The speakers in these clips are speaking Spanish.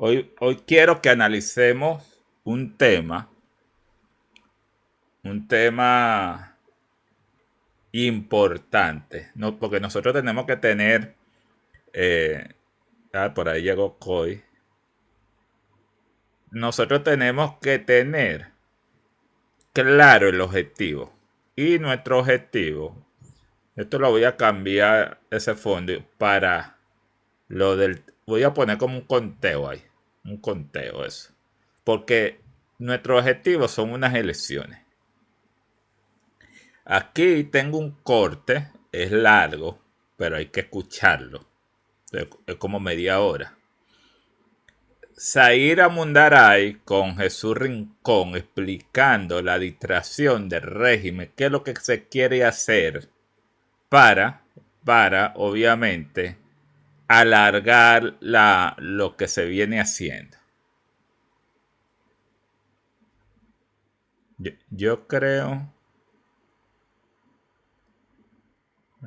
Hoy quiero que analicemos un tema importante, ¿no? Porque nosotros tenemos que tener, por ahí llegó Coy, nosotros tenemos que tener claro el objetivo. Y nuestro objetivo, esto lo voy a cambiar ese fondo para voy a poner como un conteo ahí, un conteo eso. Porque nuestros objetivos son unas elecciones. Aquí tengo un corte, es largo, pero hay que escucharlo. Es como media hora. Zaira Mundaray con Jesús Rincón explicando la distracción del régimen, qué es lo que se quiere hacer para, obviamente, alargar lo que se viene haciendo. Yo creo...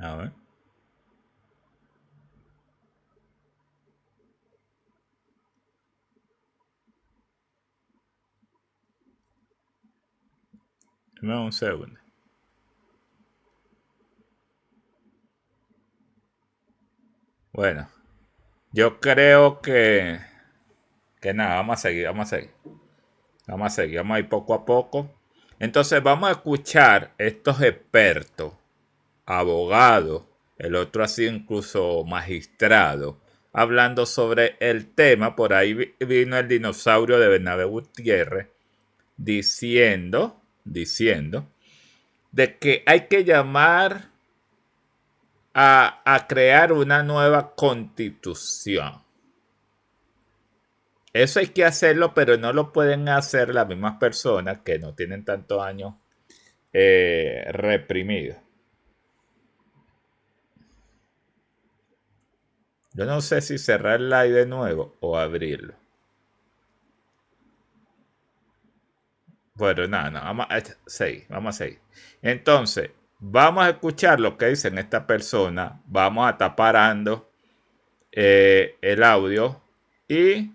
A ver. Dame un segundo. Bueno, yo creo que nada, vamos a seguir, vamos a seguir. Vamos a seguir, vamos a ir poco a poco. Entonces vamos a escuchar estos expertos, abogados, el otro así incluso magistrado, hablando sobre el tema. Por ahí vino el dinosaurio de Bernabé Gutiérrez diciendo de que hay que llamar a crear una nueva constitución. Eso hay que hacerlo, pero no lo pueden hacer las mismas personas que no tienen tantos años reprimidos. Yo no sé si cerrar el live de nuevo o abrirlo. Bueno, nada, vamos a seguir, vamos a seguir. Entonces, vamos a escuchar lo que dicen esta persona, vamos a estar parando el audio y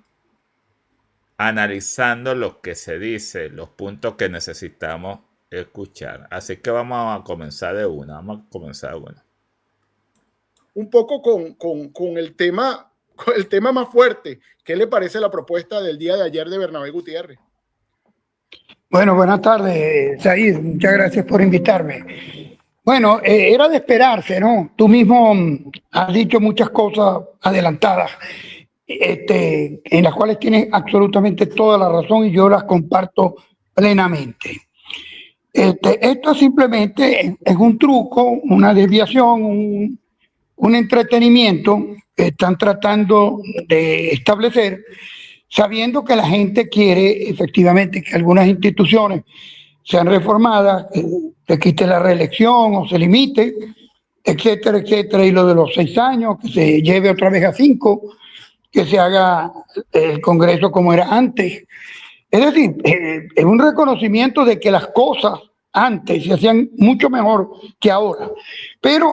analizando lo que se dice, los puntos que necesitamos escuchar. Así que vamos a comenzar de una, Un poco con el tema más fuerte. ¿Qué le parece la propuesta del día de ayer de Bernabé Gutiérrez? Bueno, buenas tardes, Said. Muchas gracias por invitarme. Bueno, era de esperarse, ¿no? Tú mismo has dicho muchas cosas adelantadas, en las cuales tienes absolutamente toda la razón y yo las comparto plenamente. Esto simplemente es un truco, una desviación, un entretenimiento que están tratando de establecer, sabiendo que la gente quiere efectivamente que algunas instituciones sean reformadas, que se quite la reelección o se limite, etcétera, etcétera, y lo de los 6 años, que se lleve otra vez a 5, que se haga el Congreso como era antes. Es decir, es un reconocimiento de que las cosas antes se hacían mucho mejor que ahora. Pero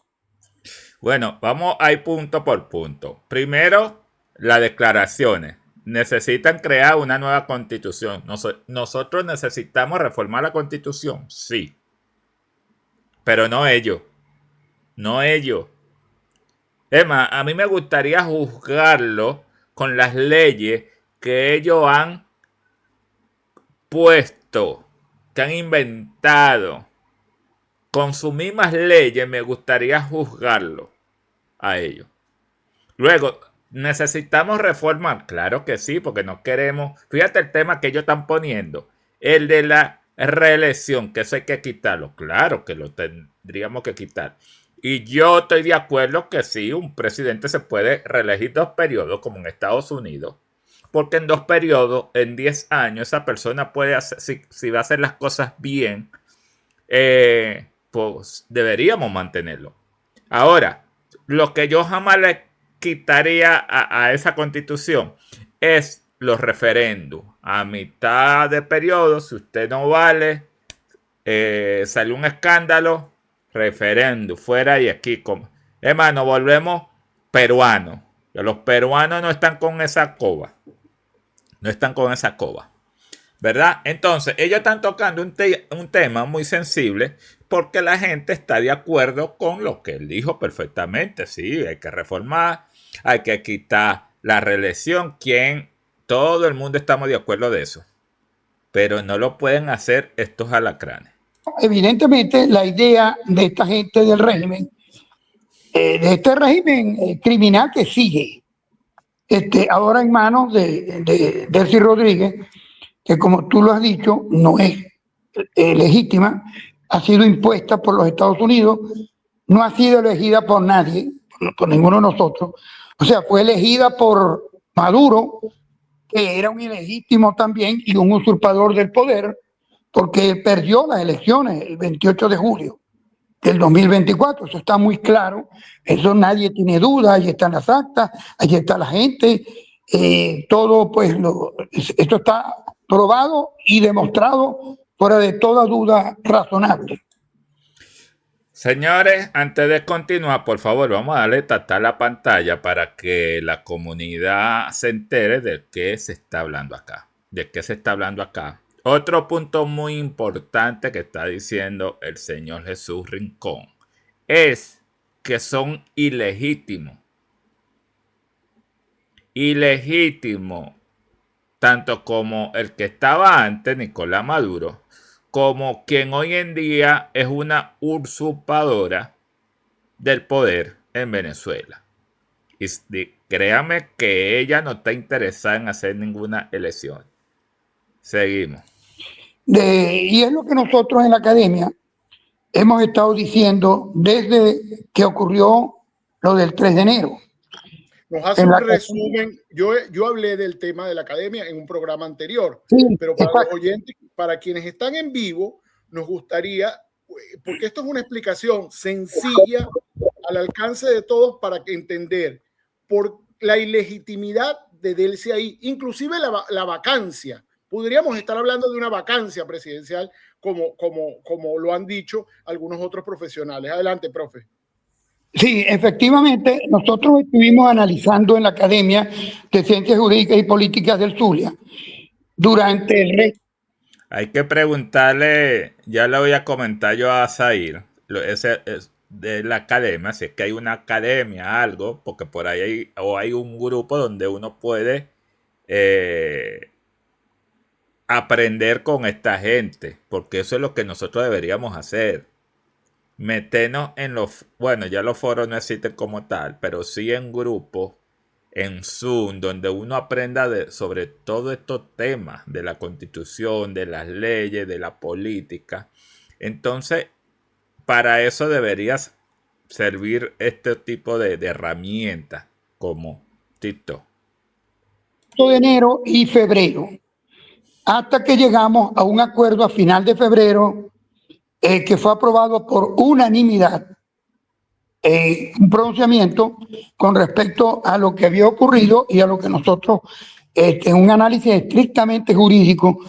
bueno, vamos a ir punto por punto. Primero, las declaraciones. Necesitan crear una nueva constitución. Nosotros necesitamos reformar la constitución, sí. Pero no ellos. No ellos. Es más, a mí me gustaría juzgarlo con las leyes que ellos han puesto, que han inventado. Con sus mismas leyes me gustaría juzgarlo a ellos. Luego, ¿necesitamos reformar? Claro que sí, porque no queremos... Fíjate el tema que ellos están poniendo. El de la reelección, que eso hay que quitarlo. Claro que lo tendríamos que quitar. Y yo estoy de acuerdo que sí, un presidente se puede reelegir 2 periodos, como en Estados Unidos. Porque en 2 periodos, en 10 años, esa persona puede hacer, si va a hacer las cosas bien, pues deberíamos mantenerlo. Ahora, lo que yo jamás le quitaría a esa constitución es los referendos. A mitad de periodo, si usted no vale, salió un escándalo, referéndum, fuera y aquí. Hermano, volvemos peruanos. Los peruanos no están con esa coba. No están con esa coba, ¿verdad? Entonces, ellos están tocando un tema muy sensible porque la gente está de acuerdo con lo que él dijo perfectamente. Sí, hay que reformar, hay que quitar la reelección. Todo el mundo estamos de acuerdo de eso. Pero no lo pueden hacer estos alacranes. Evidentemente, la idea de esta gente del régimen, de este régimen criminal que sigue, ahora en manos de Delcy Rodríguez, que como tú lo has dicho, no es legítima, ha sido impuesta por los Estados Unidos, no ha sido elegida por nadie, por ninguno de nosotros. O sea, fue elegida por Maduro, que era un ilegítimo también y un usurpador del poder, porque perdió las elecciones el 28 de julio del 2024. Eso está muy claro, eso nadie tiene duda, ahí están las actas, ahí está la gente, todo pues esto está probado y demostrado fuera de toda duda razonable. Señores, antes de continuar, por favor, vamos a darle tata a la pantalla para que la comunidad se entere de qué se está hablando acá. De qué se está hablando acá. Otro punto muy importante que está diciendo el señor Jesús Rincón es que son ilegítimos. Ilegítimo, tanto como el que estaba antes, Nicolás Maduro, como quien hoy en día es una usurpadora del poder en Venezuela. Y créame que ella no está interesada en hacer ninguna elección. Seguimos. Y es lo que nosotros en la academia hemos estado diciendo desde que ocurrió lo del 3 de enero. Nos hace un resumen. Yo hablé del tema de la academia en un programa anterior, sí, pero para los oyentes, para quienes están en vivo, nos gustaría, porque esto es una explicación sencilla al alcance de todos para entender por la ilegitimidad de Delcy ahí, inclusive la vacancia. Podríamos estar hablando de una vacancia presidencial como lo han dicho algunos otros profesionales. Adelante, profe. Sí, efectivamente, nosotros estuvimos analizando en la Academia de Ciencias Jurídicas y Políticas del Zulia durante el resto. Hay que preguntarle, ya le voy a comentar yo a Zair, ese es de la academia, si es que hay una academia, algo, porque por ahí hay un grupo donde uno puede aprender con esta gente, porque eso es lo que nosotros deberíamos hacer. Meternos en bueno, ya los foros no existen como tal, pero sí en grupos, en Zoom, donde uno aprenda sobre todos estos temas de la Constitución, de las leyes, de la política. Entonces, para eso deberías servir este tipo de herramientas como TikTok. De enero y febrero, hasta que llegamos a un acuerdo a final de febrero que fue aprobado por unanimidad, un pronunciamiento con respecto a lo que había ocurrido y a lo que nosotros, en un análisis estrictamente jurídico,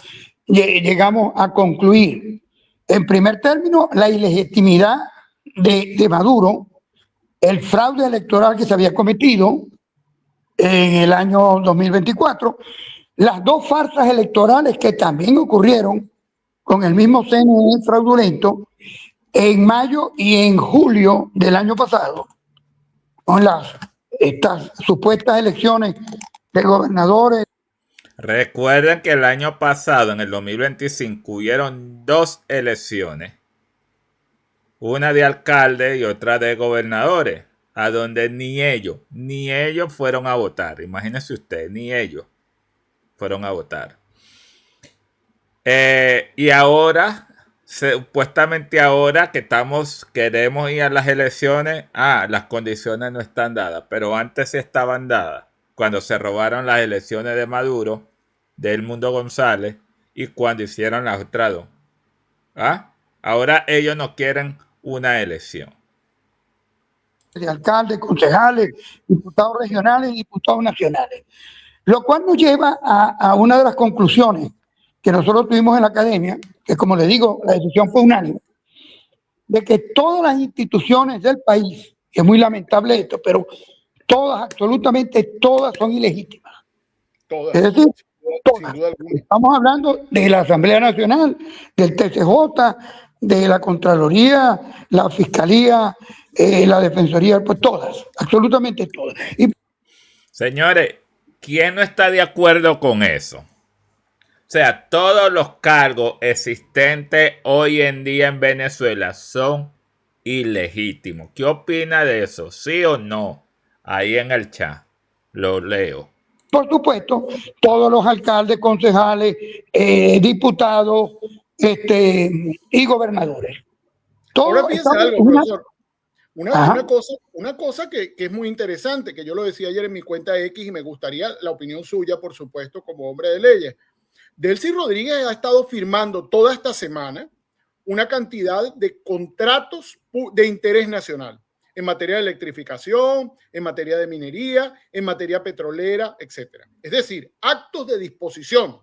llegamos a concluir. En primer término, la ilegitimidad de Maduro, el fraude electoral que se había cometido en el año 2024, las dos farsas electorales que también ocurrieron con el mismo CNE fraudulento en mayo y en julio del año pasado, con estas supuestas elecciones de gobernadores. Recuerden que el año pasado, en el 2025, hubieron dos elecciones, una de alcalde y otra de gobernadores, a donde ni ellos fueron a votar. Imagínense usted, ni ellos fueron a votar. Y ahora, supuestamente ahora que queremos ir a las elecciones, las condiciones no están dadas, pero antes sí estaban dadas, cuando se robaron las elecciones de Maduro, de Edmundo González, y cuando hicieron las otras dos. Ahora ellos no quieren una elección. De alcaldes, concejales, diputados regionales y diputados nacionales. Lo cual nos lleva a una de las conclusiones que nosotros tuvimos en la academia, que como les digo, la decisión fue unánime, de que todas las instituciones del país, y es muy lamentable esto, pero todas, absolutamente todas son ilegítimas. Todas. Es decir, Todas. Sin duda alguna. Estamos hablando de la Asamblea Nacional, del TCJ, de la Contraloría, la Fiscalía, la Defensoría, pues todas, absolutamente todas. Señores, ¿quién no está de acuerdo con eso? O sea, todos los cargos existentes hoy en día en Venezuela son ilegítimos. ¿Qué opina de eso? ¿Sí o no? Ahí en el chat. Lo leo. Por supuesto, todos los alcaldes, concejales, diputados y gobernadores. Ahora fíjense algo, profesor. Una cosa que es muy interesante, que yo lo decía ayer en mi cuenta X y me gustaría la opinión suya, por supuesto, como hombre de leyes. Delcy Rodríguez ha estado firmando toda esta semana una cantidad de contratos de interés nacional en materia de electrificación, en materia de minería, en materia petrolera, etcétera. Es decir, actos de disposición.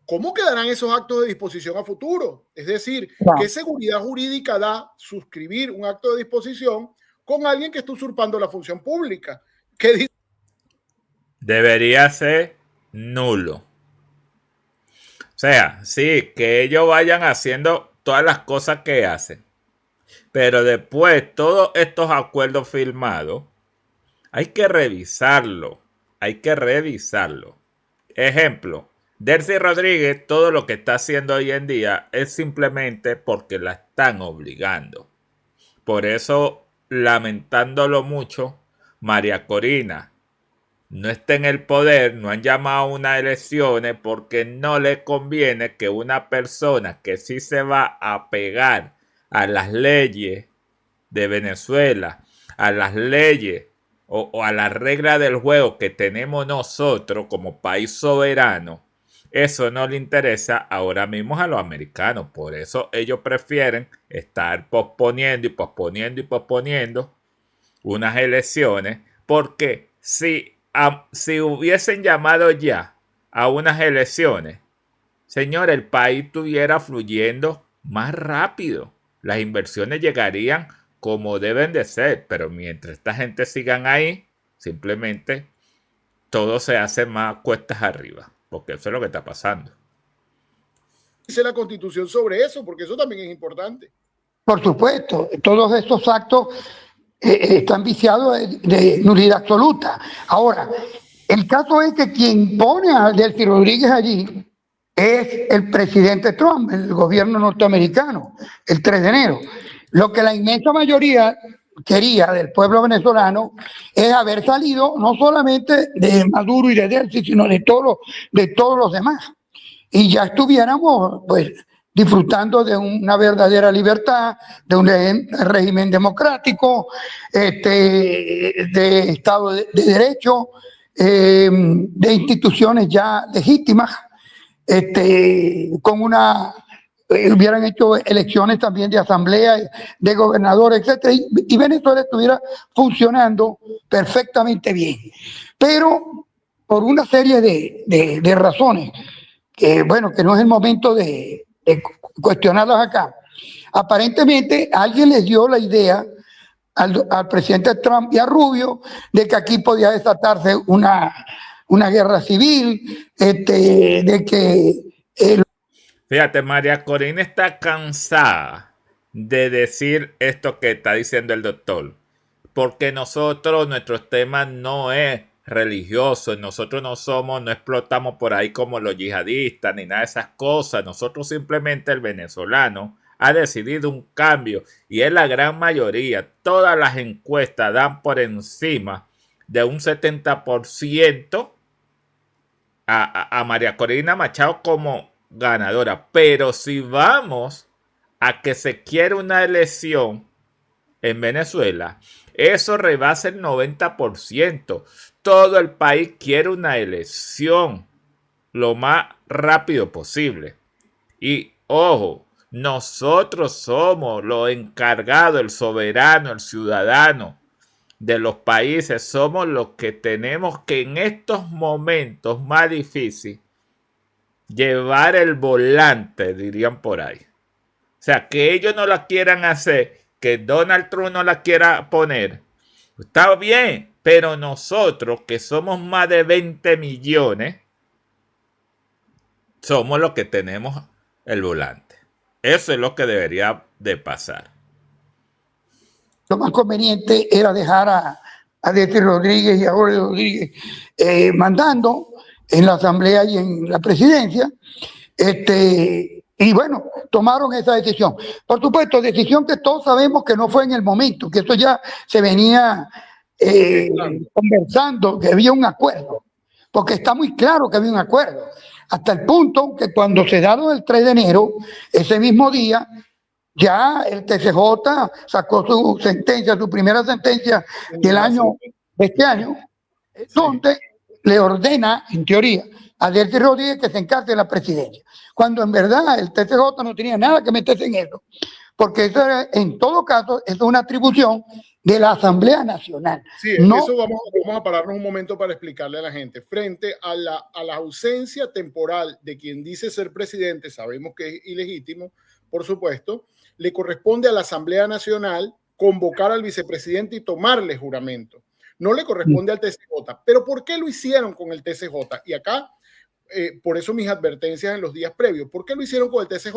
¿Cómo quedarán esos actos de disposición a futuro? Es decir, ¿qué seguridad jurídica da suscribir un acto de disposición con alguien que está usurpando la función pública? ¿Qué dice? Debería ser nulo. O sea, sí, que ellos vayan haciendo todas las cosas que hacen. Pero después, todos estos acuerdos firmados, hay que revisarlo. Hay que revisarlo. Ejemplo, Delcy Rodríguez, todo lo que está haciendo hoy en día es simplemente porque la están obligando. Por eso, lamentándolo mucho, María Corina no está en el poder, no han llamado a unas elecciones porque no le conviene que una persona que sí se va a pegar a las leyes de Venezuela, a las leyes o a la regla del juego que tenemos nosotros como país soberano, eso no le interesa ahora mismo a los americanos. Por eso ellos prefieren estar posponiendo y posponiendo y posponiendo unas elecciones, porque si hubiesen llamado ya a unas elecciones, señor, el país estuviera fluyendo más rápido. Las inversiones llegarían como deben de ser, pero mientras esta gente sigan ahí, simplemente todo se hace más cuestas arriba, porque eso es lo que está pasando. Dice la Constitución sobre eso, porque eso también es importante. Por supuesto, todos estos actos están viciados de nulidad absoluta. Ahora, el caso es que quien pone a Delcy Rodríguez allí es el presidente Trump, el gobierno norteamericano, el 3 de enero. Lo que la inmensa mayoría quería del pueblo venezolano es haber salido no solamente de Maduro y de Delcy, sino de todos los demás. Y ya estuviéramos, pues, disfrutando de una verdadera libertad, de un régimen democrático, de Estado de Derecho, de instituciones ya legítimas, con hubieran hecho elecciones también de asamblea, de gobernadores, etcétera, y Venezuela estuviera funcionando perfectamente bien. Pero por una serie de razones, que no es el momento de cuestionarlas acá, aparentemente alguien les dio la idea al presidente Trump y a Rubio de que aquí podía desatarse una guerra civil, de que... Fíjate, María Corina está cansada de decir esto que está diciendo el doctor, porque nuestros temas no es religioso, nosotros no explotamos por ahí como los yihadistas ni nada de esas cosas. Nosotros simplemente, el venezolano ha decidido un cambio y es la gran mayoría. Todas las encuestas dan por encima de un 70% a María Corina Machado como ganadora. Pero si vamos a que se quiere una elección en Venezuela, eso rebasa el 90%. Todo el país quiere una elección lo más rápido posible. Y ojo, nosotros somos los encargados, el soberano, el ciudadano de los países. Somos los que tenemos que en estos momentos más difíciles llevar el volante, dirían por ahí. O sea, que ellos no la quieran hacer, que Donald Trump no la quiera poner, está bien, pero nosotros, que somos más de 20 millones, somos los que tenemos el volante. Eso es lo que debería de pasar. Lo más conveniente era dejar a Delcy Rodríguez y a Jorge Rodríguez mandando en la asamblea y en la presidencia. Y bueno, tomaron esa decisión. Por supuesto, decisión que todos sabemos que no fue en el momento, que eso ya se venía conversando, que había un acuerdo, porque está muy claro que había un acuerdo, hasta el punto que cuando se dieron el 3 de enero, ese mismo día, ya el TCJ sacó su sentencia, su primera sentencia del año, de este año, donde le ordena, en teoría, a Delcy Rodríguez que se encargue de la presidencia, cuando en verdad el TCJ no tenía nada que meterse en eso, porque eso era, en todo caso, es una atribución de la Asamblea Nacional. Sí, no, eso vamos a pararnos un momento para explicarle a la gente. Frente a la ausencia temporal de quien dice ser presidente, sabemos que es ilegítimo, por supuesto, le corresponde a la Asamblea Nacional convocar al vicepresidente y tomarle juramento. No le corresponde al TCJ. ¿Pero por qué lo hicieron con el TCJ? Y acá, por eso mis advertencias en los días previos. ¿Por qué lo hicieron con el TCJ?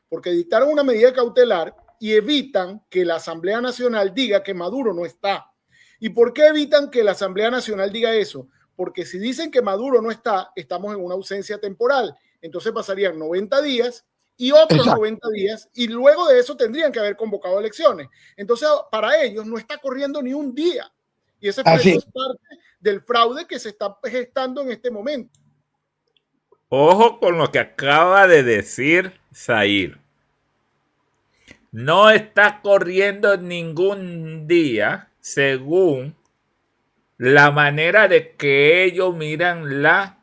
Porque dictaron una medida cautelar y evitan que la Asamblea Nacional diga que Maduro no está. ¿Y por qué evitan que la Asamblea Nacional diga eso? Porque si dicen que Maduro no está, estamos en una ausencia temporal. Entonces pasarían 90 días y otros 90 días, y luego de eso tendrían que haber convocado elecciones. Entonces, para ellos no está corriendo ni un día. Y eso es parte del fraude que se está gestando en este momento. Ojo con lo que acaba de decir Zair. No está corriendo ningún día según la manera de que ellos miran la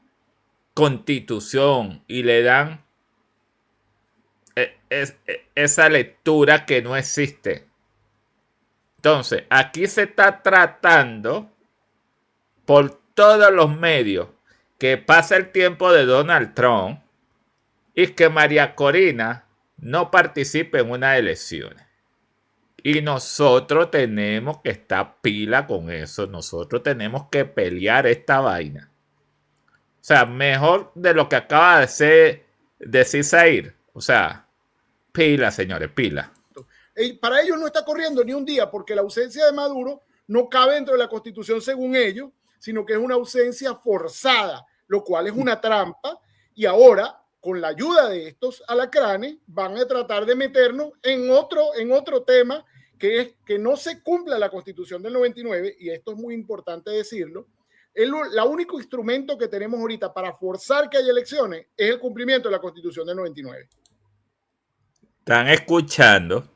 Constitución y le dan esa lectura que no existe. Entonces, aquí se está tratando por todos los medios que pasa el tiempo de Donald Trump y que María Corina no participe en unas elecciones. Y nosotros tenemos que estar pila con eso. Nosotros tenemos que pelear esta vaina. O sea, mejor de lo que acaba de decir Zair. O sea, pila, señores, pila. Para ellos no está corriendo ni un día porque la ausencia de Maduro no cabe dentro de la Constitución según ellos, sino que es una ausencia forzada, lo cual es una trampa. Y ahora, con la ayuda de estos alacranes, van a tratar de meternos en otro tema, que es que no se cumpla la Constitución del 99, y esto es muy importante decirlo. El único instrumento que tenemos ahorita para forzar que haya elecciones es el cumplimiento de la Constitución del 99. Están escuchando.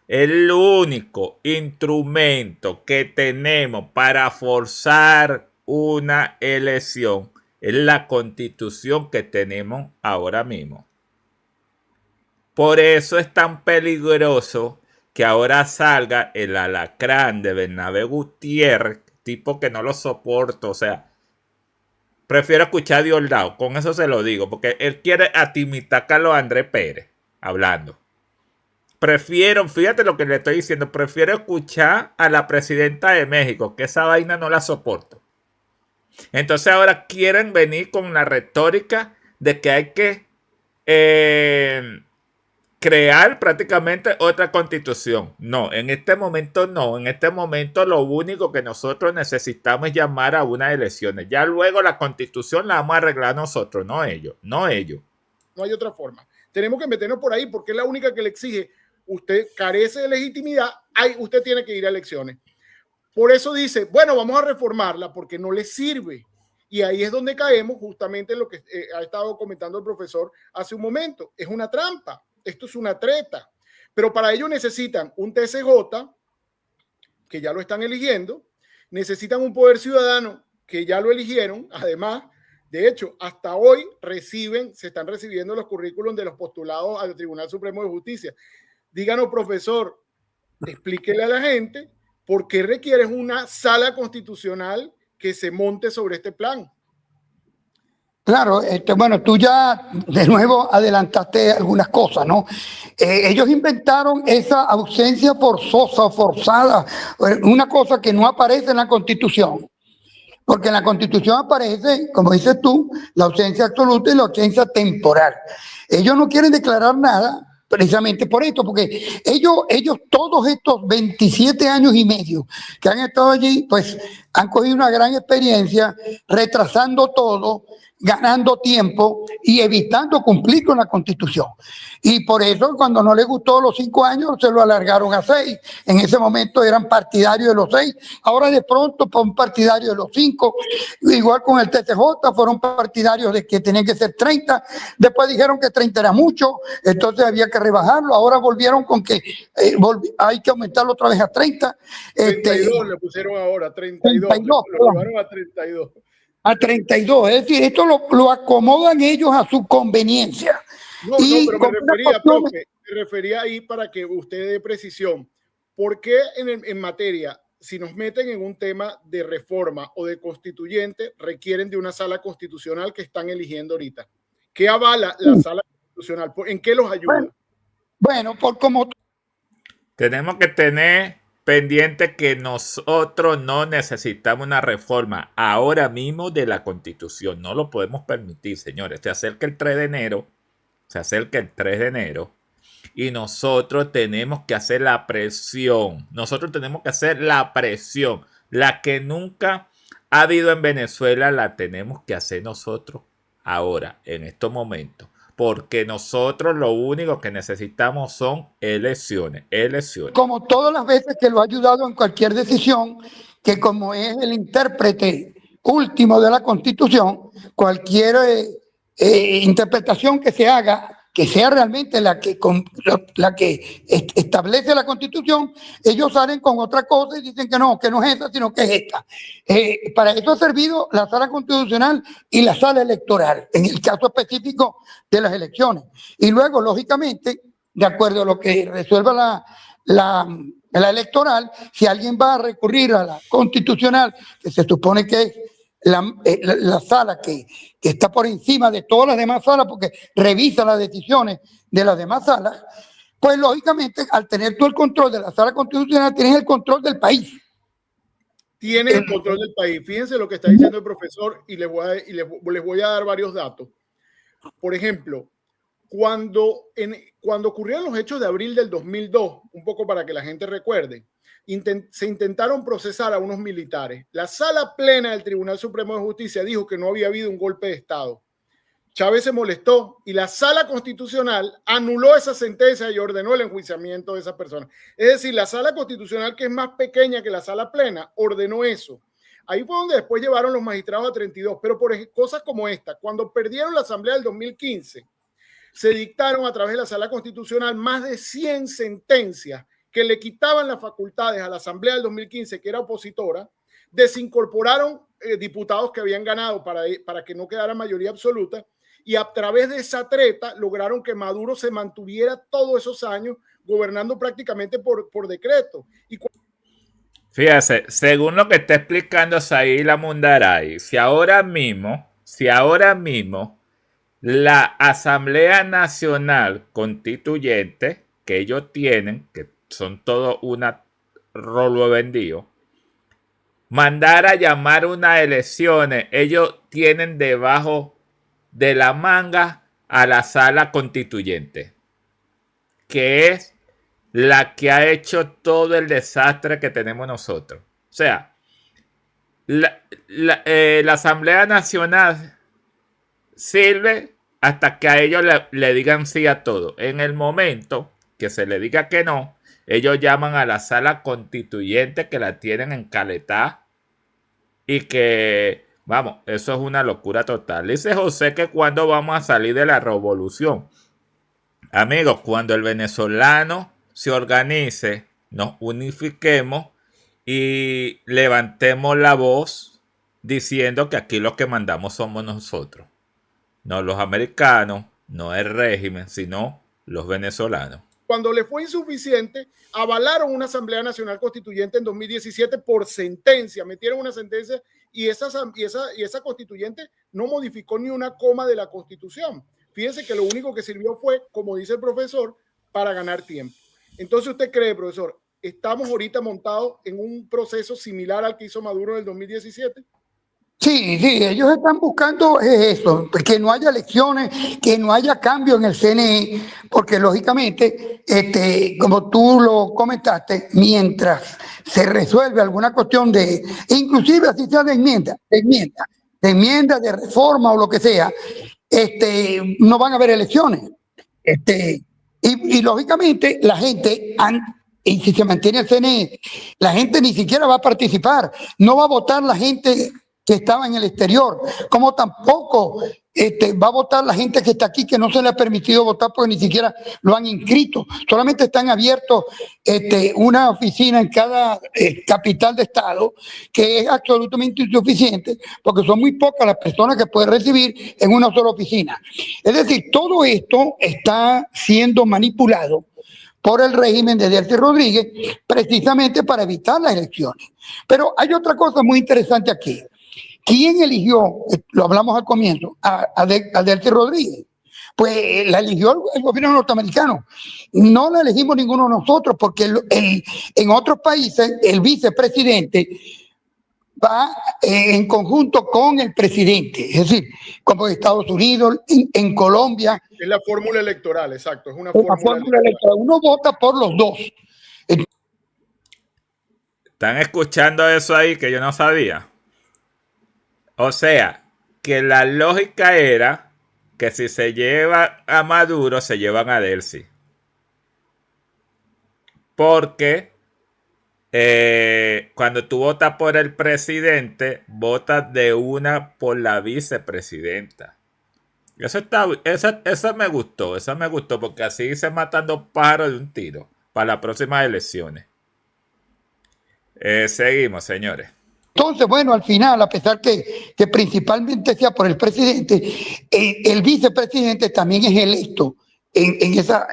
El único instrumento que tenemos para forzar una elección es la Constitución que tenemos ahora mismo. Por eso es tan peligroso que ahora salga el alacrán de Bernabé Gutiérrez, tipo que no lo soporto. O sea, prefiero escuchar a Diosdado, con eso se lo digo, porque él quiere atimitar a Carlos Andrés Pérez hablando. Fíjate lo que le estoy diciendo, prefiero escuchar a la presidenta de México, que esa vaina no la soporto. Entonces ahora quieren venir con la retórica de que hay que crear prácticamente otra constitución. No, en este momento no. En este momento lo único que nosotros necesitamos es llamar a unas elecciones. Ya luego la constitución la vamos a arreglar nosotros, no ellos. No hay otra forma. Tenemos que meternos por ahí porque es la única que le exige. Usted carece de legitimidad, usted tiene que ir a elecciones. Por eso dice, bueno, vamos a reformarla porque no le sirve. Y ahí es donde caemos justamente en lo que ha estado comentando el profesor hace un momento. Es una trampa, esto es una treta. Pero para ello necesitan un TCJ, que ya lo están eligiendo, necesitan un poder ciudadano, que ya lo eligieron, además. De hecho, hasta hoy se están recibiendo los currículums de los postulados al Tribunal Supremo de Justicia. Díganos, profesor, explíquele a la gente por qué requieres una sala constitucional que se monte sobre este plan. Claro, bueno, tú ya de nuevo adelantaste algunas cosas, ¿no? Ellos inventaron esa ausencia forzosa o forzada, una cosa que no aparece en la Constitución. porque en la Constitución aparece, como dices tú, la ausencia absoluta y la ausencia temporal. Ellos no quieren declarar nada precisamente por esto, porque ellos todos estos 27 años y medio que han estado allí, pues han cogido una gran experiencia, retrasando todo, ganando tiempo y evitando cumplir con la Constitución. Y por eso, cuando no les gustó los 5 años, se lo alargaron a 6. En ese momento eran partidarios de los 6, ahora de pronto son partidarios de los 5. Igual con el TCJ, fueron partidarios de que tenían que ser 30. Después dijeron que 30 era mucho, entonces había que rebajarlo. Ahora volvieron con que hay que aumentarlo otra vez a 30. 32 le pusieron ahora, 32. 32, lo llevaron a 32. A 32, es decir, esto lo acomodan ellos a su conveniencia. No, pero me refería, profe, me refería ahí para que usted dé precisión. ¿Por qué en materia, si nos meten en un tema de reforma o de constituyente, requieren de una sala constitucional que están eligiendo ahorita? ¿Qué avala la sala constitucional? ¿En qué los ayuda? Bueno, por como... Tenemos que tener pendiente que nosotros no necesitamos una reforma ahora mismo de la Constitución. No lo podemos permitir, señores. Se acerca el 3 de enero. Y nosotros tenemos que hacer la presión. La que nunca ha habido en Venezuela, la tenemos que hacer nosotros ahora, en estos momentos. Porque nosotros lo único que necesitamos son elecciones. Como todas las veces que lo ha ayudado en cualquier decisión, que como es el intérprete último de la Constitución, cualquier interpretación que se haga, que sea realmente la que establece la Constitución, ellos salen con otra cosa y dicen que no es esa, sino que es esta. Para eso ha servido la sala constitucional y la sala electoral, en el caso específico de las elecciones. Y luego, lógicamente, de acuerdo a lo que resuelva la electoral, si alguien va a recurrir a la constitucional, que se supone que es la sala que está por encima de todas las demás salas, porque revisa las decisiones de las demás salas, pues lógicamente al tener tú el control de la sala constitucional, tienes el control del país. Tienes el control del país. Fíjense lo que está diciendo el profesor y les voy a dar varios datos. Por ejemplo, cuando ocurrieron los hechos de abril del 2002, un poco para que la gente recuerde, se intentaron procesar a unos militares. La sala plena del Tribunal Supremo de Justicia dijo que no había habido un golpe de Estado. Chávez se molestó y la sala constitucional anuló esa sentencia y ordenó el enjuiciamiento de esa persona. Es decir, la sala constitucional, que es más pequeña que la sala plena, ordenó eso. Ahí fue donde después llevaron los magistrados a 32, pero por cosas como esta, cuando perdieron la asamblea del 2015, se dictaron a través de la sala constitucional más de 100 sentencias que le quitaban las facultades a la asamblea del 2015, que era opositora, desincorporaron diputados que habían ganado para que no quedara mayoría absoluta, y a través de esa treta lograron que Maduro se mantuviera todos esos años gobernando prácticamente por decreto. Fíjese, según lo que está explicando Zaila Mundaray, si ahora mismo la Asamblea Nacional Constituyente que ellos tienen, que son todo una rolo vendido, mandar a llamar unas elecciones, ellos tienen debajo de la manga a la sala constituyente, que es la que ha hecho todo el desastre que tenemos nosotros. O sea, la Asamblea Nacional sirve hasta que a ellos le digan sí a todo. En el momento que se le diga que no, ellos llaman a la sala constituyente, que la tienen encaletada, y que, vamos, eso es una locura total. Dice José que cuando vamos a salir de la revolución. Amigos, cuando el venezolano se organice, nos unifiquemos y levantemos la voz diciendo que aquí los que mandamos somos nosotros. No los americanos, no el régimen, sino los venezolanos. Cuando le fue insuficiente, avalaron una Asamblea Nacional Constituyente en 2017 por sentencia, metieron una sentencia y esa constituyente no modificó ni una coma de la Constitución. Fíjense que lo único que sirvió fue, como dice el profesor, para ganar tiempo. Entonces, ¿usted cree, profesor, estamos ahorita montados en un proceso similar al que hizo Maduro en el 2017? Sí, sí, ellos están buscando eso, que no haya elecciones, que no haya cambio en el CNE, porque lógicamente, como tú lo comentaste, mientras se resuelve alguna cuestión inclusive así sea de reforma o lo que sea, no van a haber elecciones. Y lógicamente la gente, y si se mantiene el CNE, la gente ni siquiera va a participar, no va a votar la gente que estaba en el exterior, como tampoco va a votar la gente que está aquí, que no se le ha permitido votar porque ni siquiera lo han inscrito. Solamente están abiertos una oficina en cada capital de estado, que es absolutamente insuficiente, porque son muy pocas las personas que pueden recibir en una sola oficina. Es decir, todo esto está siendo manipulado por el régimen de Delcy Rodríguez, precisamente para evitar las elecciones. Pero hay otra cosa muy interesante aquí. ¿Quién eligió, lo hablamos al comienzo, a Delcy Rodríguez? Pues la eligió el gobierno norteamericano. No la elegimos ninguno de nosotros, porque en otros países el vicepresidente va en conjunto con el presidente, es decir, como en Estados Unidos, en Colombia. Es la fórmula electoral, exacto, es una fórmula electoral. Uno vota por los dos. ¿Están escuchando eso ahí que yo no sabía? O sea, que la lógica era que si se lleva a Maduro, se llevan a Delcy. Porque cuando tú votas por el presidente, votas de una por la vicepresidenta. Eso me gustó porque así se matan dos pájaros de un tiro para las próximas elecciones. Seguimos, señores. Entonces, bueno, al final, a pesar que principalmente sea por el presidente, el vicepresidente también es electo en esas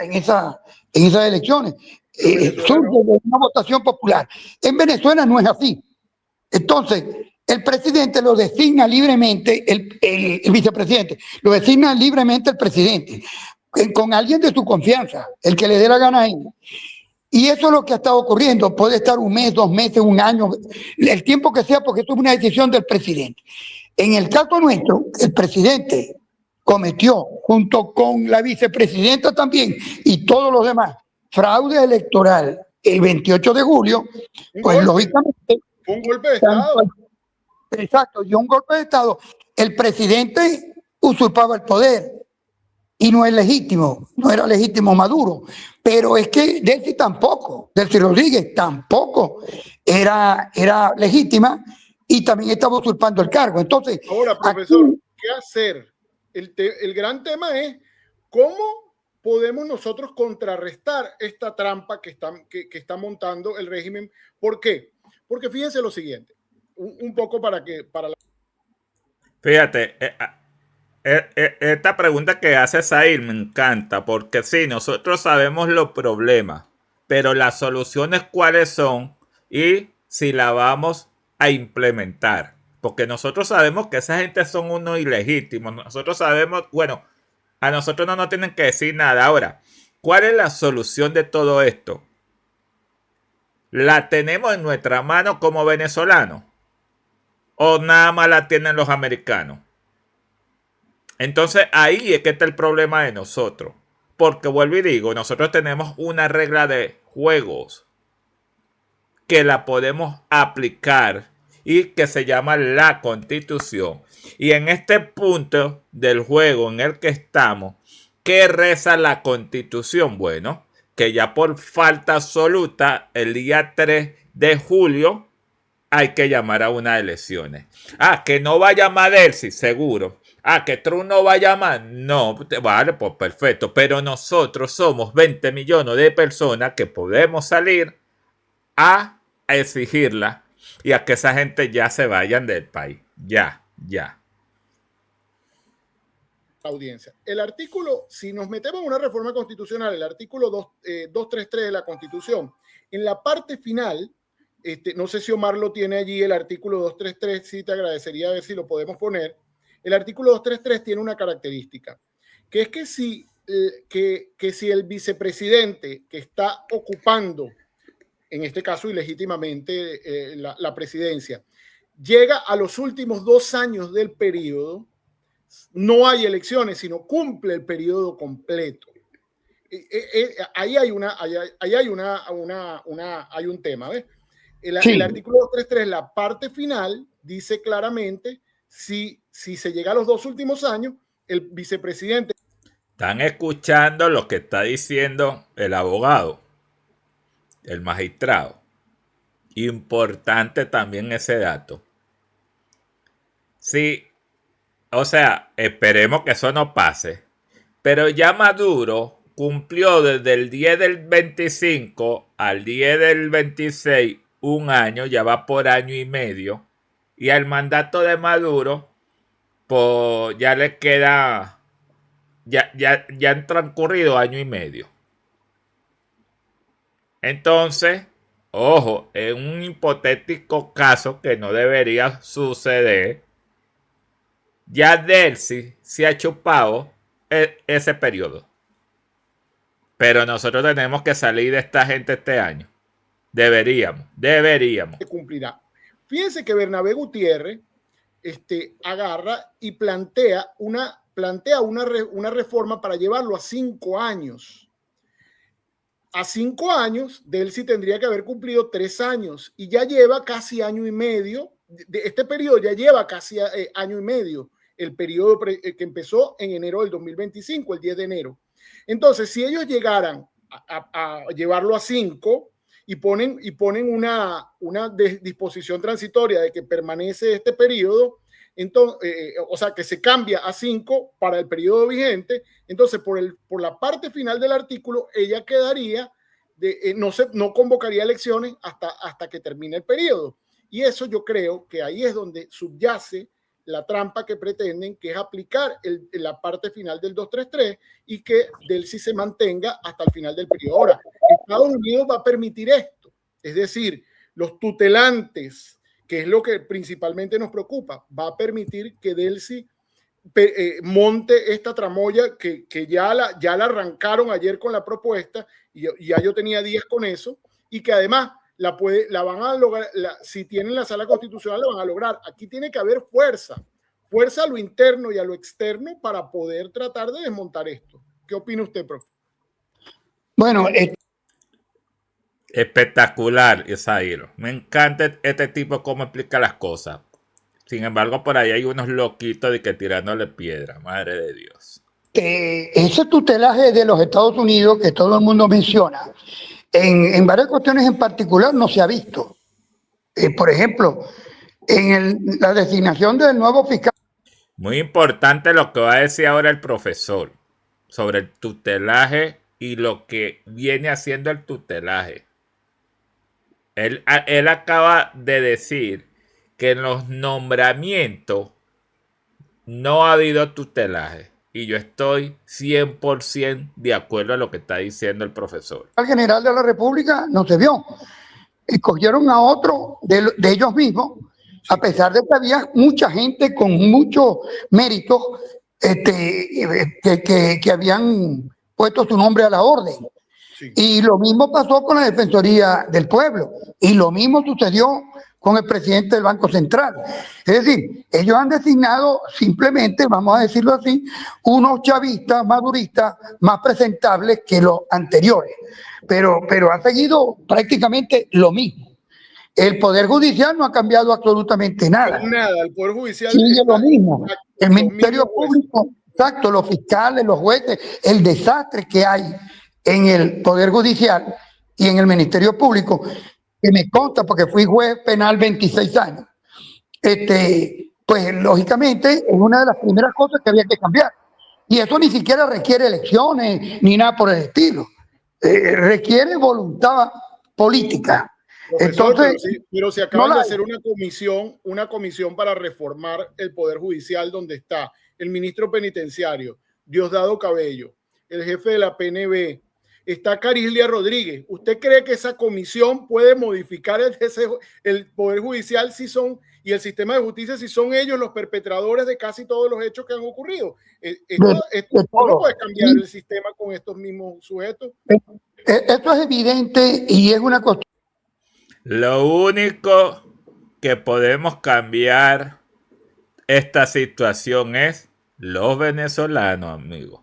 elecciones. Surge de una votación popular. En Venezuela no es así. Entonces, el presidente lo designa libremente, el vicepresidente, lo designa libremente el presidente, con alguien de su confianza, el que le dé la gana a él. Y eso es lo que ha estado ocurriendo. Puede estar un mes, 2 meses, un año, el tiempo que sea, porque esto es una decisión del presidente. En el caso nuestro, el presidente cometió, junto con la vicepresidenta también y todos los demás, fraude electoral el 28 de julio, pues lógicamente... Un golpe de Estado. Exacto, y un golpe de Estado. El presidente usurpaba el poder y no es legítimo, no era legítimo Maduro. Pero es que Delcy Rodríguez tampoco era legítima y también estaba usurpando el cargo. Entonces, ahora, profesor, ¿qué hacer? El gran tema es cómo podemos nosotros contrarrestar esta trampa que está montando el régimen. ¿Por qué? Porque fíjense lo siguiente, un poco para la... Fíjate, esta pregunta que hace Zahir me encanta, porque sí, nosotros sabemos los problemas, pero las soluciones cuáles son y si la vamos a implementar. Porque nosotros sabemos que esa gente son unos ilegítimos. Nosotros sabemos, bueno, a nosotros no nos tienen que decir nada. Ahora, ¿cuál es la solución de todo esto? ¿La tenemos en nuestra mano como venezolanos? ¿O nada más la tienen los americanos? Entonces ahí es que está el problema de nosotros. Porque vuelvo y digo, nosotros tenemos una regla de juegos que la podemos aplicar y que se llama la Constitución. Y en este punto del juego en el que estamos, ¿qué reza la Constitución? Bueno, que ya por falta absoluta el día 3 de julio hay que llamar a unas elecciones. Que no va a llamar Delcy, seguro. Que Trump no va a llamar. No, vale, pues perfecto. Pero nosotros somos 20 millones de personas que podemos salir a exigirla y a que esa gente ya se vayan del país. Ya. Audiencia. El artículo, si nos metemos en una reforma constitucional, el artículo 233 de la Constitución, en la parte final, no sé si Omar lo tiene allí, el artículo 233, sí te agradecería a ver si lo podemos poner. El artículo 233 tiene una característica, que es que si el vicepresidente que está ocupando, en este caso ilegítimamente, la presidencia, llega a los últimos 2 años del periodo, no hay elecciones, sino cumple el periodo completo. Ahí hay un tema, ¿ves? El artículo 233, la parte final, dice claramente si se llega a los 2 últimos años, el vicepresidente. Están escuchando lo que está diciendo el abogado, el magistrado. Importante también ese dato. Sí, o sea, esperemos que eso no pase. Pero ya Maduro cumplió desde el 10 del 25 al 10 del 26 un año, ya va por año y medio. Y al mandato de Maduro, pues ya le queda... Ya han transcurrido año y medio. Entonces, ojo, en un hipotético caso que no debería suceder, ya Delcy se ha chupado ese periodo. Pero nosotros tenemos que salir de esta gente este año. Deberíamos. Cumplirá. Fíjense que Bernabé Gutiérrez agarra y plantea una reforma para llevarlo a 5 años. A 5 años, Delcy tendría que haber cumplido 3 años y ya lleva casi año y medio. Este periodo ya lleva casi año y medio, el periodo que empezó en enero del 2025, el 10 de enero. Entonces, si ellos llegaran a llevarlo a 5 y ponen una disposición transitoria de que permanece este periodo, entonces, o sea, que se cambia a 5 para el periodo vigente, entonces por la parte final del artículo, ella quedaría, no convocaría elecciones hasta que termine el periodo. Y eso yo creo que ahí es donde subyace la trampa que pretenden, que es aplicar la parte final del 233 y que Delcy se mantenga hasta el final del periodo. Ahora, Estados Unidos va a permitir esto, es decir, los tutelantes, que es lo que principalmente nos preocupa, va a permitir que Delcy monte esta tramoya que ya la arrancaron ayer con la propuesta y ya yo tenía días con eso, y que además la van a lograr, si tienen la sala constitucional la van a lograr. Aquí tiene que haber fuerza a lo interno y a lo externo para poder tratar de desmontar esto. ¿Qué opina usted, profe? Bueno, espectacular, Isaíro. Me encanta este tipo cómo explica las cosas. Sin embargo, por ahí hay unos loquitos de que tirándole piedra, madre de Dios. Ese tutelaje de los Estados Unidos que todo el mundo menciona, en varias cuestiones en particular no se ha visto. Por ejemplo, en la designación del nuevo fiscal. Muy importante lo que va a decir ahora el profesor sobre el tutelaje y lo que viene haciendo el tutelaje. Él acaba de decir que en los nombramientos no ha habido tutelaje. Y yo estoy 100% de acuerdo a lo que está diciendo el profesor. El general de la República no se vio. Escogieron a otro de ellos mismos, a pesar de que había mucha gente con muchos méritos que habían puesto su nombre a la orden. Sí. Y lo mismo pasó con la Defensoría del Pueblo. Y lo mismo sucedió con el presidente del Banco Central. Es decir, ellos han designado simplemente, vamos a decirlo así, unos chavistas, maduristas, más presentables que los anteriores. Pero ha seguido prácticamente lo mismo. El Poder Judicial no ha cambiado absolutamente nada. Nada, el Poder Judicial sigue lo mismo. El Ministerio Público, exacto, los fiscales, los jueces, el desastre que hay en el Poder Judicial y en el Ministerio Público, que me consta porque fui juez penal 26 años, pues lógicamente es una de las primeras cosas que había que cambiar. Y eso ni siquiera requiere elecciones ni nada por el estilo. Requiere voluntad política. Profesor, entonces, pero se acaban de hacer una comisión para reformar el Poder Judicial, donde está el ministro penitenciario, Diosdado Cabello, el jefe de la PNB, está Carislia Rodríguez. ¿Usted cree que esa comisión puede modificar el Poder Judicial y el sistema de justicia si son ellos los perpetradores de casi todos los hechos que han ocurrido? ¿Cómo puede cambiar el sistema con estos mismos sujetos? Esto es evidente y es una cuestión. Lo único que podemos cambiar esta situación es los venezolanos, amigos.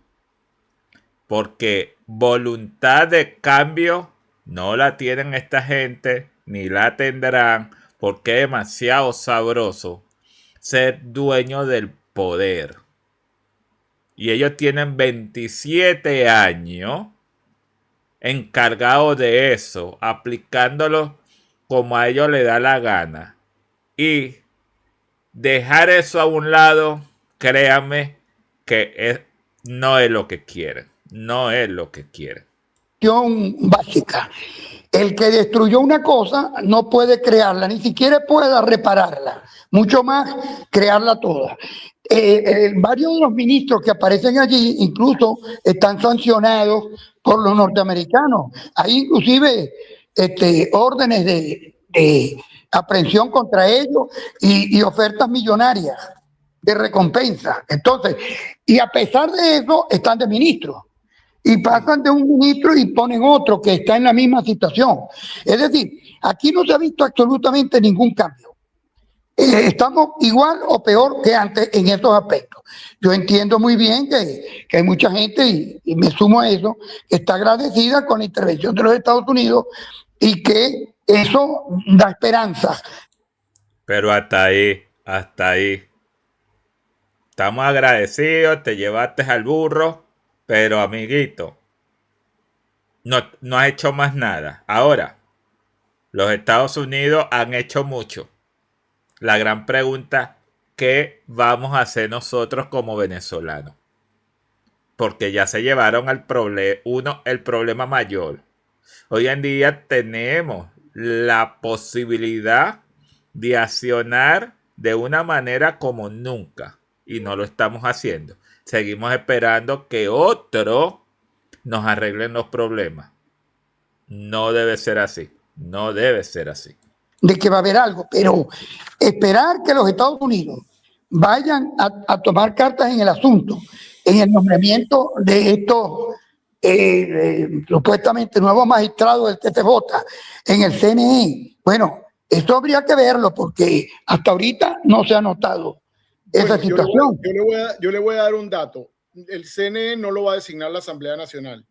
Porque voluntad de cambio no la tienen esta gente, ni la tendrán, porque es demasiado sabroso ser dueño del poder. Y ellos tienen 27 años encargados de eso, aplicándolo como a ellos les da la gana. Y dejar eso a un lado, créanme que no es lo que quieren. No es lo que quieren. Básica. El que destruyó una cosa no puede crearla, ni siquiera puede repararla, mucho más crearla toda. Varios de los ministros que aparecen allí incluso están sancionados por los norteamericanos. Hay inclusive órdenes de aprehensión contra ellos y ofertas millonarias de recompensa. Entonces, y a pesar de eso, están de ministros. Y pasan de un ministro y ponen otro que está en la misma situación. Es decir, aquí no se ha visto absolutamente ningún cambio. Estamos igual o peor que antes en estos aspectos. Yo entiendo muy bien que hay mucha gente, y me sumo a eso, que está agradecida con la intervención de los Estados Unidos y que eso da esperanza. Pero hasta ahí. Estamos agradecidos, te llevaste al burro. Pero, amiguito, no has hecho más nada. Ahora, los Estados Unidos han hecho mucho. La gran pregunta, ¿qué vamos a hacer nosotros como venezolanos? Porque ya se llevaron el problema mayor. Hoy en día tenemos la posibilidad de accionar de una manera como nunca. Y no lo estamos haciendo. Seguimos esperando que otro nos arreglen los problemas. No debe ser así. No debe ser así. De que va a haber algo, pero esperar que los Estados Unidos vayan a tomar cartas en el asunto, en el nombramiento de estos supuestamente nuevos magistrados del TCJ, en el CNE, bueno, esto habría que verlo porque hasta ahorita no se ha notado esa situación. Yo le voy a dar un dato. El CNE no lo va a designar la Asamblea Nacional.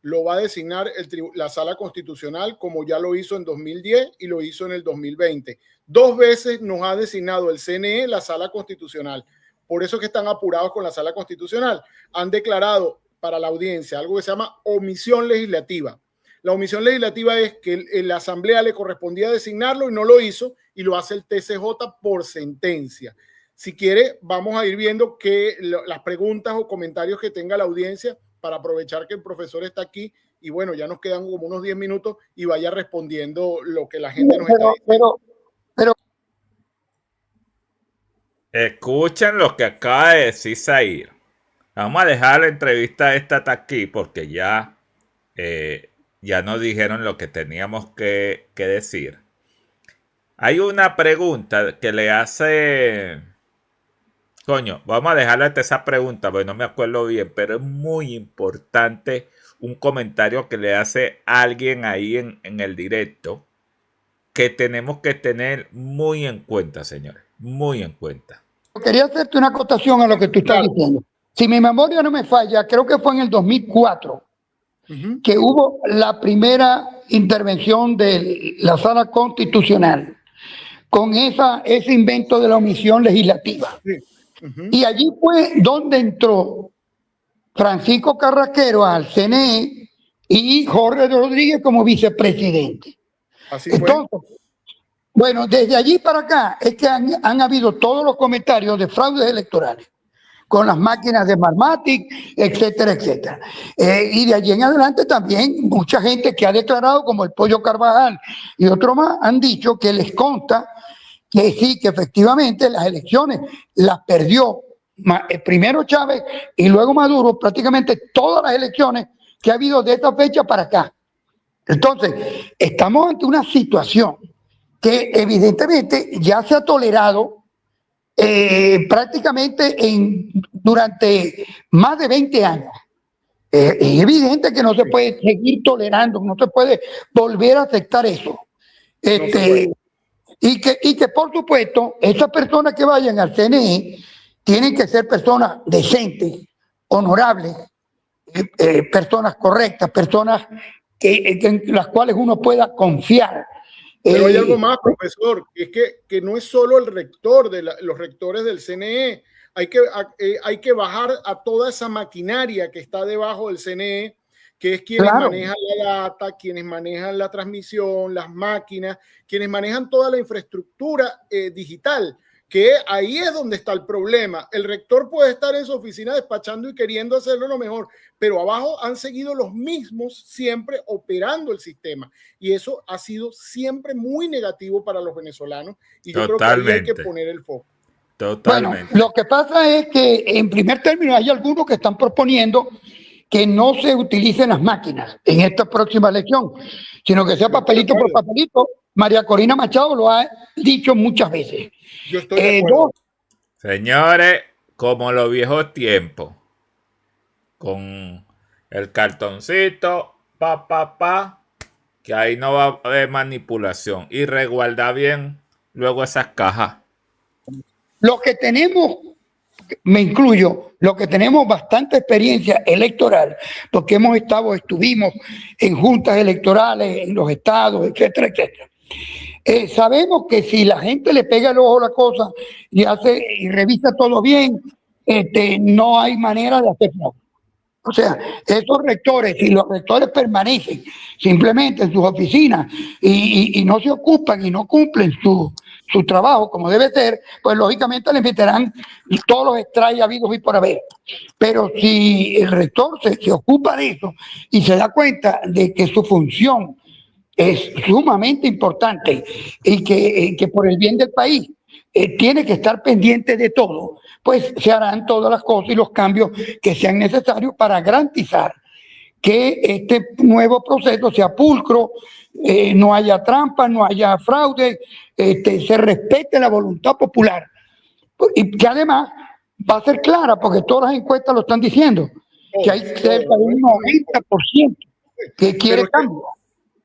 Lo va a designar la Sala Constitucional, como ya lo hizo en 2010 y lo hizo en el 2020. 2 veces nos ha designado el CNE la Sala Constitucional. Por eso es que están apurados con la Sala Constitucional. Han declarado para la audiencia algo que se llama omisión legislativa. La omisión legislativa es que la Asamblea le correspondía designarlo y no lo hizo, y lo hace el TCJ por sentencia. Si quiere, vamos a ir viendo las preguntas o comentarios que tenga la audiencia para aprovechar que el profesor está aquí y bueno, ya nos quedan como unos 10 minutos y vaya respondiendo lo que la gente nos está diciendo. Pero escuchen lo que acaba de decir Zair. Vamos a dejar la entrevista esta hasta aquí porque ya nos dijeron lo que teníamos que decir. Hay una pregunta que le hace... Coño, vamos a dejarle hasta esa pregunta, porque no me acuerdo bien, pero es muy importante un comentario que le hace alguien ahí en el directo que tenemos que tener muy en cuenta, señores, muy en cuenta. Quería hacerte una acotación a lo que tú estás diciendo. Si mi memoria no me falla, creo que fue en el 2004 que hubo la primera intervención de la Sala Constitucional con ese invento de la omisión legislativa. Sí. Y allí fue donde entró Francisco Carrasquero al CNE y Jorge Rodríguez como vicepresidente. Así fue. Entonces, bueno, desde allí para acá es que han habido todos los comentarios de fraudes electorales con las máquinas de Smartmatic, etcétera, etcétera. Y de allí en adelante también mucha gente que ha declarado, como el Pollo Carvajal y otro más, han dicho que les consta que sí, que efectivamente las elecciones las perdió primero Chávez y luego Maduro, prácticamente todas las elecciones que ha habido de esta fecha para acá. Entonces, estamos ante una situación que evidentemente ya se ha tolerado prácticamente durante más de 20 años. Es evidente que no se puede seguir tolerando, no se puede volver a aceptar eso. Y que por supuesto, esas personas que vayan al CNE tienen que ser personas decentes, honorables, personas correctas, personas en las cuales uno pueda confiar. Pero hay algo más, profesor, es que no es solo el rector, los rectores del CNE, hay que bajar a toda esa maquinaria que está debajo del CNE, que es quienes manejan la data, quienes manejan la transmisión, las máquinas, quienes manejan toda la infraestructura digital, que ahí es donde está el problema. El rector puede estar en su oficina despachando y queriendo hacerlo lo mejor, pero abajo han seguido los mismos siempre operando el sistema. Y eso ha sido siempre muy negativo para los venezolanos. Y yo creo que ahí hay que poner el foco. Totalmente. Bueno, lo que pasa es que en primer término hay algunos que están proponiendo que no se utilicen las máquinas en esta próxima elección, sino que sea papelito por papelito. María Corina Machado lo ha dicho muchas veces. Yo estoy de acuerdo. Señores, como los viejos tiempos, con el cartoncito, que ahí no va a haber manipulación, y resguardar bien luego esas cajas. Lo que tenemos, me incluyo, lo que tenemos bastante experiencia electoral, porque estuvimos en juntas electorales, en los estados, etcétera, etcétera. Sabemos que si la gente le pega el ojo a la cosa y revisa todo bien, no hay manera de hacerlo. O sea, esos rectores, si los rectores permanecen simplemente en sus oficinas y no se ocupan y no cumplen su trabajo como debe ser, pues lógicamente le meterán todos los extraños habidos y por haber. Pero si el rector se ocupa de eso y se da cuenta de que su función es sumamente importante y que por el bien del país tiene que estar pendiente de todo, pues se harán todas las cosas y los cambios que sean necesarios para garantizar que este nuevo proceso sea pulcro, no haya trampa, no haya fraude, se respete la voluntad popular y que además va a ser clara, porque todas las encuestas lo están diciendo, que hay cerca de un 90% que quiere cambio.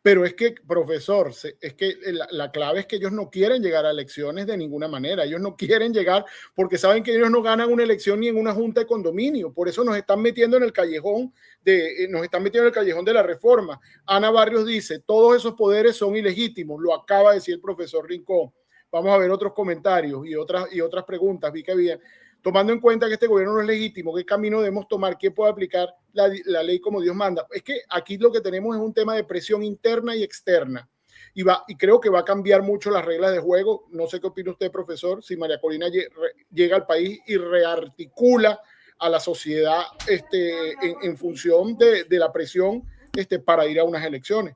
Pero es que, profesor, es que la clave es que ellos no quieren llegar a elecciones de ninguna manera. Ellos no quieren llegar porque saben que ellos no ganan una elección ni en una junta de condominio. Por eso nos están metiendo en el callejón de la reforma. Ana Barrios dice, todos esos poderes son ilegítimos. Lo acaba de decir el profesor Rincón. Vamos a ver otros comentarios y otras preguntas. Vi que había. Tomando en cuenta que este gobierno no es legítimo, ¿qué camino debemos tomar? ¿Quién puede aplicar la ley como Dios manda? Es que aquí lo que tenemos es un tema de presión interna y externa. Y creo que va a cambiar mucho las reglas de juego. No sé qué opina usted, profesor, si María Corina llega al país y rearticula a la sociedad en función de la presión para ir a unas elecciones.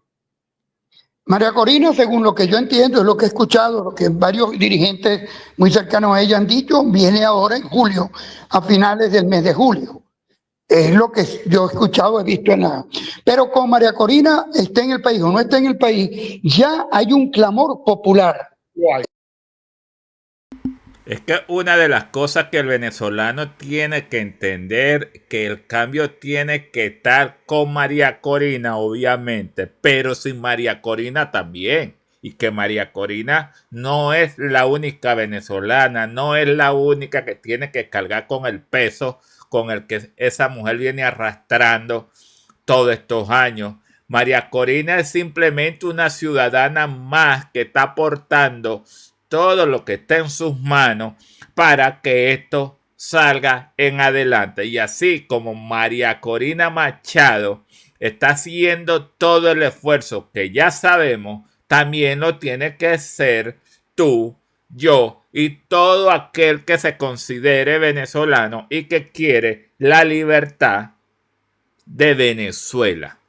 María Corina, según lo que yo entiendo, es lo que he escuchado, lo que varios dirigentes muy cercanos a ella han dicho, viene ahora en julio, a finales del mes de julio. Es lo que yo he escuchado, he visto en la... Pero con María Corina, esté en el país o no esté en el país, ya hay un clamor popular. Guay. Es que una de las cosas que el venezolano tiene que entender, que el cambio tiene que estar con María Corina, obviamente, pero sin María Corina también. Y que María Corina no es la única venezolana, no es la única que tiene que cargar con el peso con el que esa mujer viene arrastrando todos estos años. María Corina es simplemente una ciudadana más que está aportando todo lo que está en sus manos para que esto salga en adelante. Y así como María Corina Machado está haciendo todo el esfuerzo que ya sabemos, también lo tiene que hacer tú, yo y todo aquel que se considere venezolano y que quiere la libertad de Venezuela.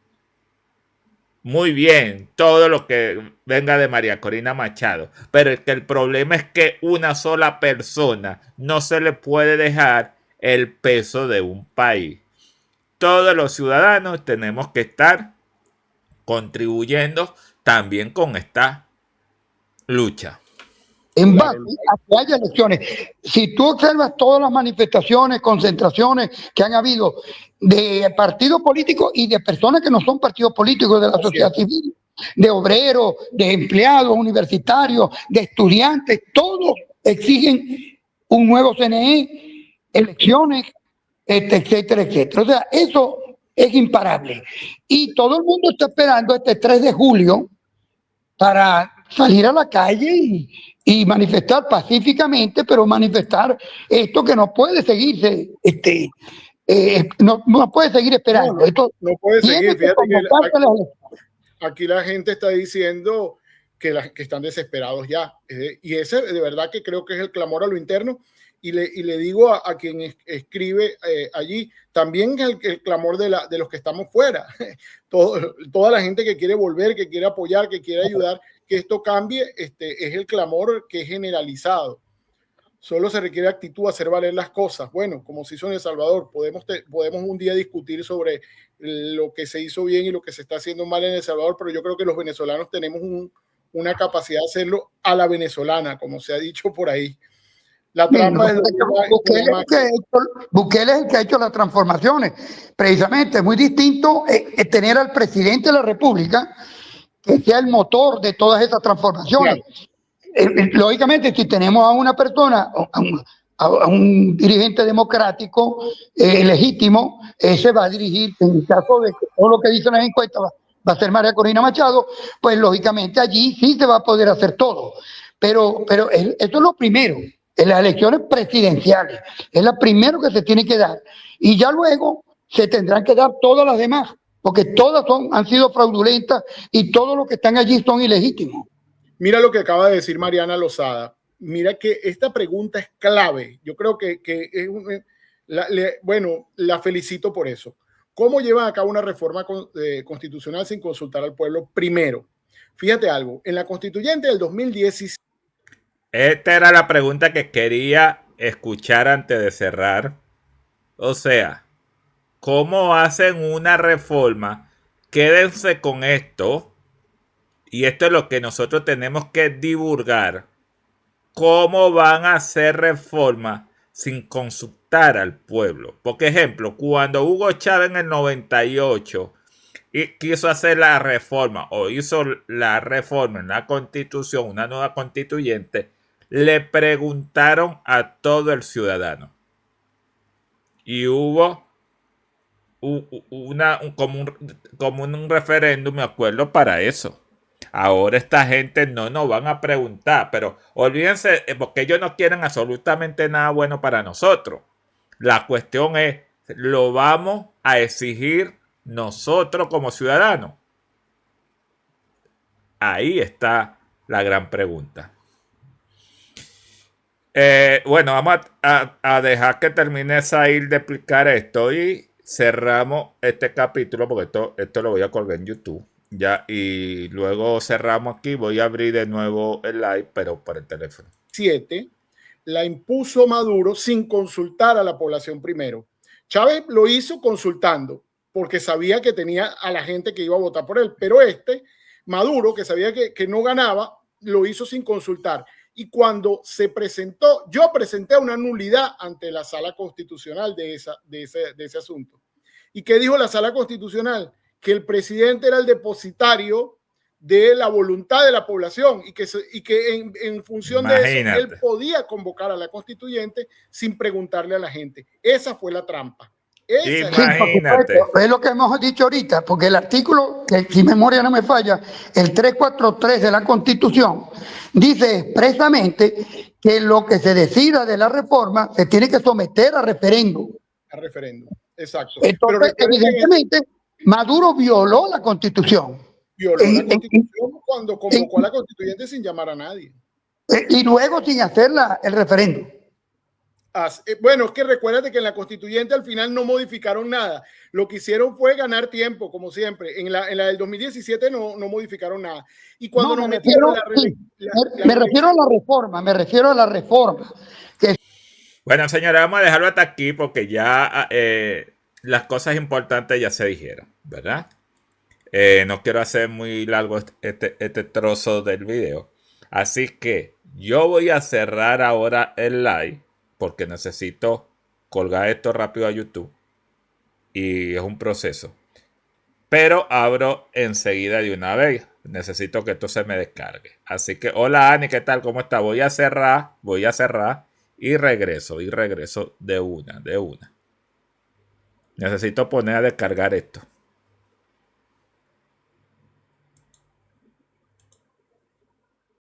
Muy bien, todo lo que venga de María Corina Machado, pero es que el problema es que una sola persona no se le puede dejar el peso de un país. Todos los ciudadanos tenemos que estar contribuyendo también con esta lucha. En base a que haya elecciones. Si tú observas todas las manifestaciones, concentraciones que han habido de partidos políticos y de personas que no son partidos políticos de la sociedad civil, de obreros, de empleados universitarios, de estudiantes, todos exigen un nuevo CNE, elecciones, etcétera, etcétera. O sea, eso es imparable. Y todo el mundo está esperando este 3 de julio para salir a la calle y manifestar pacíficamente, pero manifestar esto que no puede seguirse, no puede seguir esperando. Esto no puede seguir. Fíjate que aquí la gente está diciendo que están desesperados ya. Y ese de verdad que creo que es el clamor a lo interno. Y le digo a quien escribe allí, también el clamor de los que estamos fuera. Toda la gente que quiere volver, que quiere apoyar, que quiere ayudar, que esto cambie, es el clamor que es generalizado. Solo se requiere actitud, hacer valer las cosas. Bueno, como se hizo en El Salvador, podemos un día discutir sobre lo que se hizo bien y lo que se está haciendo mal en El Salvador, pero yo creo que los venezolanos tenemos una capacidad de hacerlo a la venezolana, como se ha dicho por ahí. La trampa es Bukele es el que ha hecho las transformaciones. Precisamente, es muy distinto tener al presidente de la República que sea el motor de todas esas transformaciones. Claro. Lógicamente, si tenemos a una persona, a un dirigente democrático legítimo, ese va a dirigir, en el caso de todo lo que dicen las encuestas, va a ser María Corina Machado, pues lógicamente allí sí se va a poder hacer todo. Pero eso es lo primero. En las elecciones presidenciales es la primero que se tiene que dar, y ya luego se tendrán que dar todas las demás, porque todas han sido fraudulentas y todos los que están allí son ilegítimos. Mira lo que acaba de decir Mariana Lozada. Mira que esta pregunta es clave. Yo creo que es la felicito por eso. ¿Cómo llevan a cabo una reforma constitucional sin consultar al pueblo primero? Fíjate algo, en la constituyente del 2017. Esta era la pregunta que quería escuchar antes de cerrar. O sea, ¿cómo hacen una reforma? Quédense con esto. Y esto es lo que nosotros tenemos que divulgar. ¿Cómo van a hacer reforma sin consultar al pueblo? Por ejemplo, cuando Hugo Chávez en el 98 quiso hacer la reforma o hizo la reforma en la Constitución, una nueva constituyente, le preguntaron a todo el ciudadano. Y hubo como un referéndum, me acuerdo, para eso. Ahora esta gente no nos van a preguntar, pero olvídense, porque ellos no quieren absolutamente nada bueno para nosotros. La cuestión es, ¿lo vamos a exigir nosotros como ciudadanos? Ahí está la gran pregunta. Bueno, vamos a dejar que termine Zahir de explicar esto y cerramos este capítulo, porque esto lo voy a colgar en YouTube. Ya, y luego cerramos aquí. Voy a abrir de nuevo el live, pero por el teléfono. 7 la impuso Maduro sin consultar a la población primero. Chávez lo hizo consultando porque sabía que tenía a la gente que iba a votar por él, pero Maduro, que sabía que no ganaba, lo hizo sin consultar. Y cuando se presentó, yo presenté una nulidad ante la Sala Constitucional de ese asunto. ¿Y qué dijo la Sala Constitucional? Que el presidente era el depositario de la voluntad de la población y que en función de eso él podía convocar a la constituyente sin preguntarle a la gente. Esa fue la trampa. Imagínate. Es lo que hemos dicho ahorita, porque el artículo, que si memoria no me falla, el 343 de la Constitución, dice expresamente que lo que se decida de la reforma se tiene que someter a referéndum. A referéndum, exacto. Entonces, evidentemente, Maduro violó la Constitución. Violó la Constitución cuando convocó a la constituyente sin llamar a nadie. Y luego sin hacer el referéndum. Bueno, es que recuérdate que en la constituyente al final no modificaron nada. Lo que hicieron fue ganar tiempo, como siempre. En la del 2017 no modificaron nada. Y cuando me refiero a la reforma. Bueno, señora, vamos a dejarlo hasta aquí porque ya las cosas importantes ya se dijeron, ¿verdad? No quiero hacer muy largo este trozo del video. Así que yo voy a cerrar ahora el live porque necesito colgar esto rápido a YouTube. Y es un proceso. Pero abro enseguida de una vez. Necesito que esto se me descargue. Así que, hola Ani, ¿qué tal? ¿Cómo está? Voy a cerrar y regreso de una. Necesito poner a descargar esto.